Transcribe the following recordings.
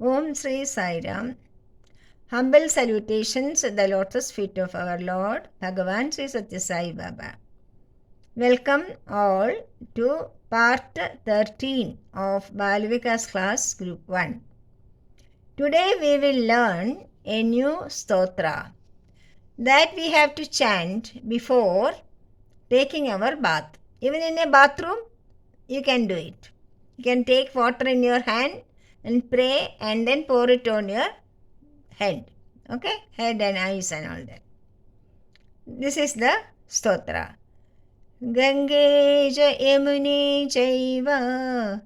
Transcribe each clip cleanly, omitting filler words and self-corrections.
Om Sri Sai Ram. Humble salutations at the lotus feet of our Lord, Bhagavan Sri Sathya Sai Baba. Welcome all to part 13 of Balvikas class group 1. Today we will learn a new stotra that we have to chant before taking our bath. Even in a bathroom, you can do it. You can take water in your hand and pray and then pour it on your head. Okay? Head and eyes and all that. This is the stotra. Gange ja yamune chaiva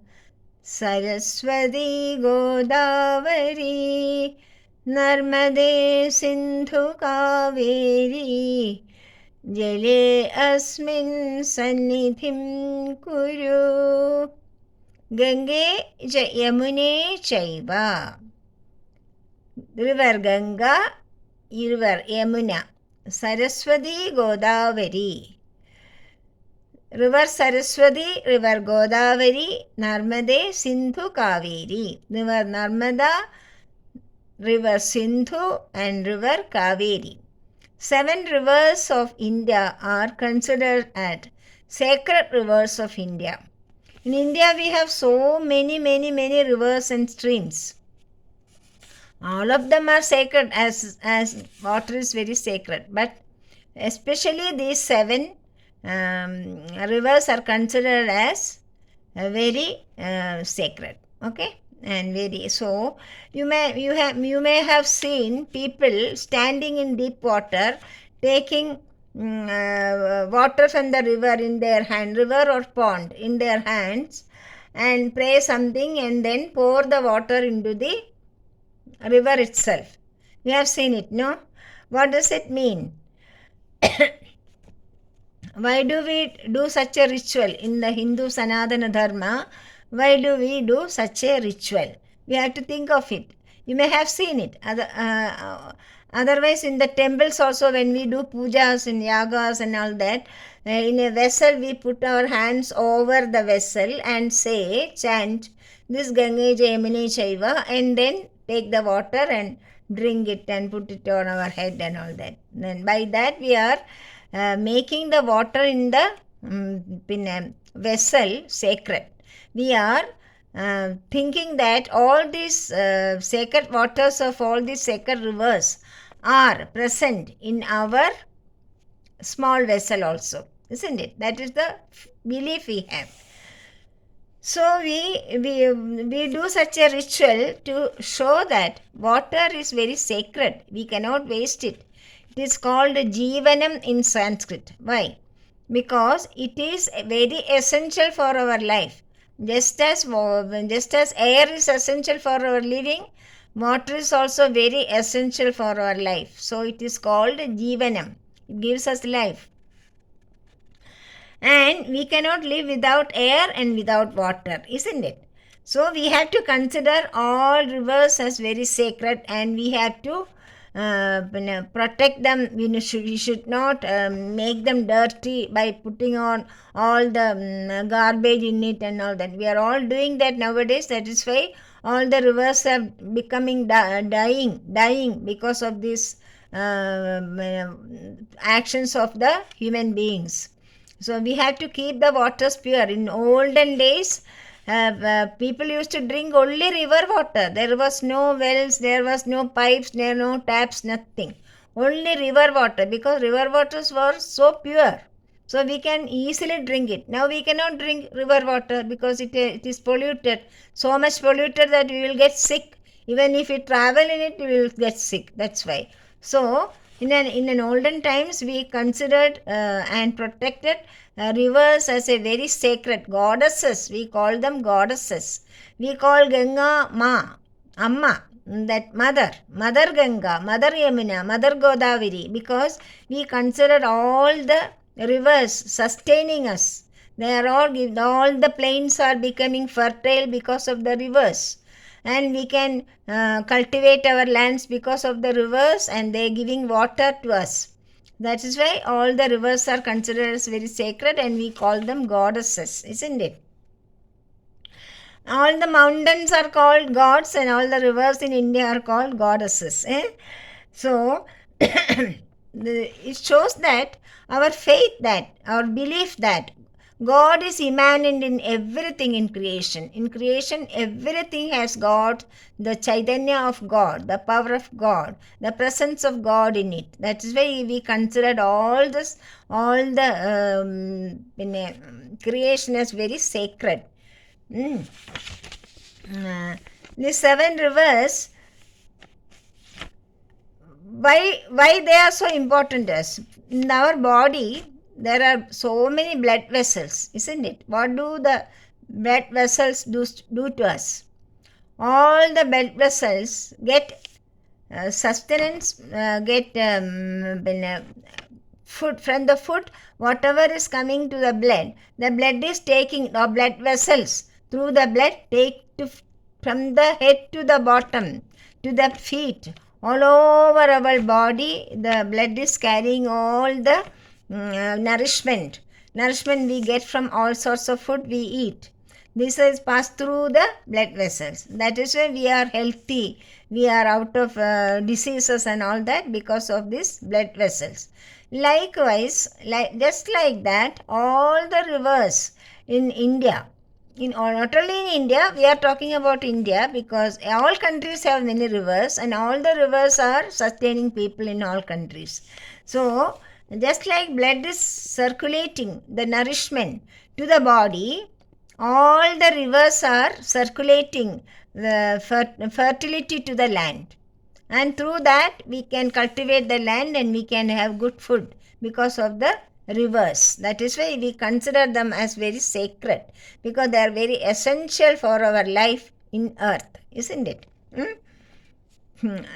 Saraswati Godavari Narmade Sindhu Kaveri Jale asmin sannidhim kuru Gange ja yamune chaiva. River Ganga, River Yamuna, Saraswati Godavari. River Saraswati, River Godavari, Narmade Sindhu Kaveri. River Narmada, River Sindhu and River Kaveri. 7 rivers of India are considered as sacred rivers of India. In India we have so many rivers and streams. All of them are sacred as water is very sacred. But especially these 7 rivers are considered as very sacred. Okay, and very so you may have seen people standing in deep water taking water from the river in their hand, river or pond in their hands, and pray something and then pour the water into the river itself. We have seen it, no? What does it mean? Why do we do such a ritual in the Hindu Sanatana Dharma? Why do we do such a ritual? We have to think of it. You may have seen it. Otherwise, in the temples also, when we do pujas and yagas and all that, in a vessel we put our hands over the vessel and say, chant this Gange Yamune Chaiva, and then take the water and drink it and put it on our head and all that. Then by that we are making the water in the vessel sacred. We are thinking that all these sacred waters of all these sacred rivers are present in our small vessel also, isn't it? That is the belief we have. So we do such a ritual to show that water is very sacred. We cannot waste it. It is called Jeevanam in Sanskrit. Why? Because it is very essential for our life. Just as air is essential for our living, water is also very essential for our life. So it is called Jeevanam. It gives us life. And we cannot live without air and without water, isn't it? So we have to consider all rivers as very sacred, and we have to protect them. We should not make them dirty by putting on all the garbage in it and all that. We are all doing that nowadays. That is why all the rivers are becoming dying because of these actions of the human beings. So we have to keep the waters pure. In olden days, people used to drink only river water. There was no wells, there was no pipes, there were no taps, nothing. Only river water, because river waters were so pure. So we can easily drink it. Now we cannot drink river water because it is polluted. So much polluted that we will get sick. Even if we travel in it, we will get sick. That's why. So in an olden times, we considered and protected rivers as a very sacred goddesses. We call them goddesses. We call Ganga Ma, Amma, that mother Ganga, mother Yamuna, mother Godavari, because we consider all the rivers sustaining us. They are all the plains are becoming fertile because of the rivers. And we can cultivate our lands because of the rivers, and they are giving water to us. That is why all the rivers are considered as very sacred, and we call them goddesses, isn't it? All the mountains are called gods and all the rivers in India are called goddesses. So, it shows that our faith, that our belief that God is immanent in everything in creation. In creation, everything has got the Chaitanya of God, the power of God, the presence of God in it. That is why we considered all this, all the creation as very sacred. Mm. The seven rivers, why they are so important to us? In our body, there are so many blood vessels, isn't it? What do the blood vessels do to us? All the blood vessels get sustenance, get food from the food. Whatever is coming to the blood is taking, or blood vessels through the blood take to from the head to the bottom to the feet, all over our body. The blood is carrying all the nourishment we get from all sorts of food we eat. This is passed through the blood vessels. That is why we are healthy. We are out of diseases and all that because of these blood vessels. Likewise, just like that, all the rivers in India, not only in India, we are talking about India because all countries have many rivers and all the rivers are sustaining people in all countries. So, just like blood is circulating the nourishment to the body, all the rivers are circulating the fertility to the land. And through that, we can cultivate the land and we can have good food because of the rivers. That is why we consider them as very sacred, because they are very essential for our life in earth, isn't it?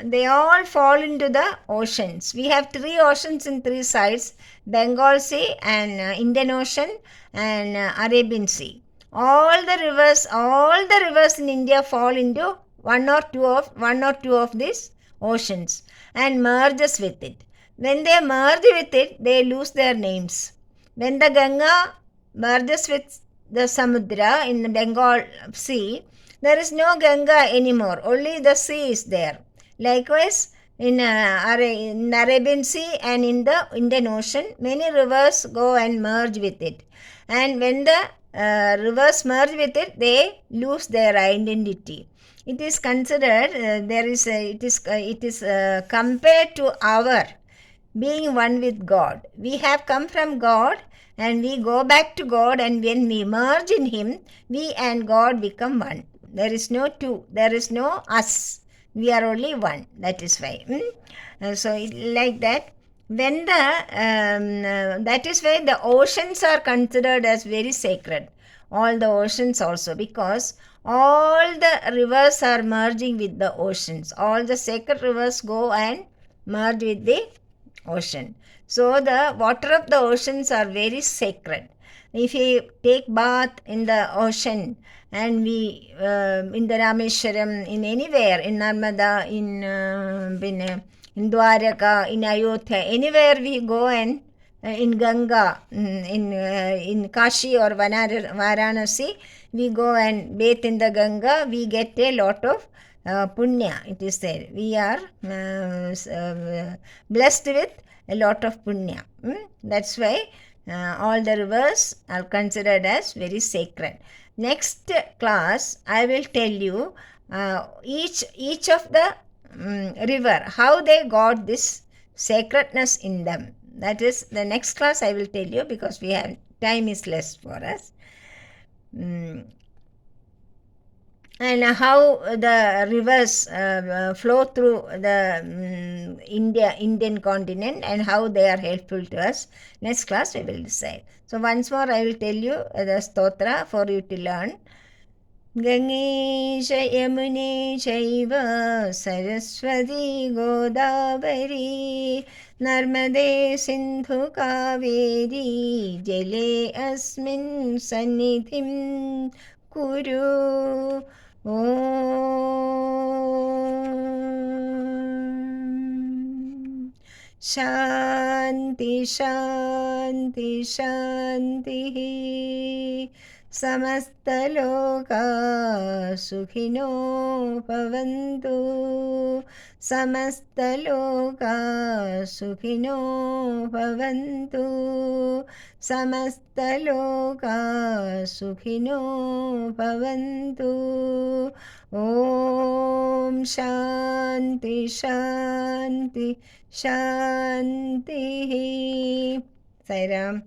They all fall into the oceans. We have three oceans in three sides: Bengal Sea and Indian Ocean and Arabian Sea. All the rivers in India fall into one or two of these oceans and merges with it. When they merge with it, they lose their names. When the Ganga merges with the Samudra in the Bengal Sea, there is no Ganga anymore, only the sea is there. Likewise, in Arabian Sea and in the Indian Ocean, many rivers go and merge with it. And when the rivers merge with it, they lose their identity. It is considered it is compared to our being one with God. We have come from God and we go back to God, and when we merge in Him, we and God become one. There is no two, there is no us. We are only one. That is why. So, like that, when that is why the oceans are considered as very sacred. All the oceans also, because all the rivers are merging with the oceans. All the sacred rivers go and merge with the ocean. So the water of the oceans are very sacred. If you take bath in the ocean, and we in the Rameshwaram, in anywhere, in Narmada, in Dwaraka, in Ayodhya, anywhere we go, and in Ganga, in Kashi or Varanasi, we go and bathe in the Ganga, we get a lot of punya. It is there. We are blessed with a lot of punya. That's why all the rivers are considered as very sacred. Next class, I will tell you each of the river, how they got this sacredness in them. That is the next class I will tell you, because we have time is less for us. And how the rivers flow through the Indian continent, and how they are helpful to us. Next class we will decide. So once more I will tell you the stotra for you to learn. Gange Yamune Chaiva Saraswati Godavari Narmade Sindhu Kaveri Jale Asmin Sannidhim Kuru. Om Shanti Shanti Shanti. समस्तलोका सुखिनो भवन्तु, समस्तलोका सुखिनो भवन्तु, समस्तलोका सुखिनो भवन्तु। ॐ शान्ति शान्ति शान्तिः। साईराम।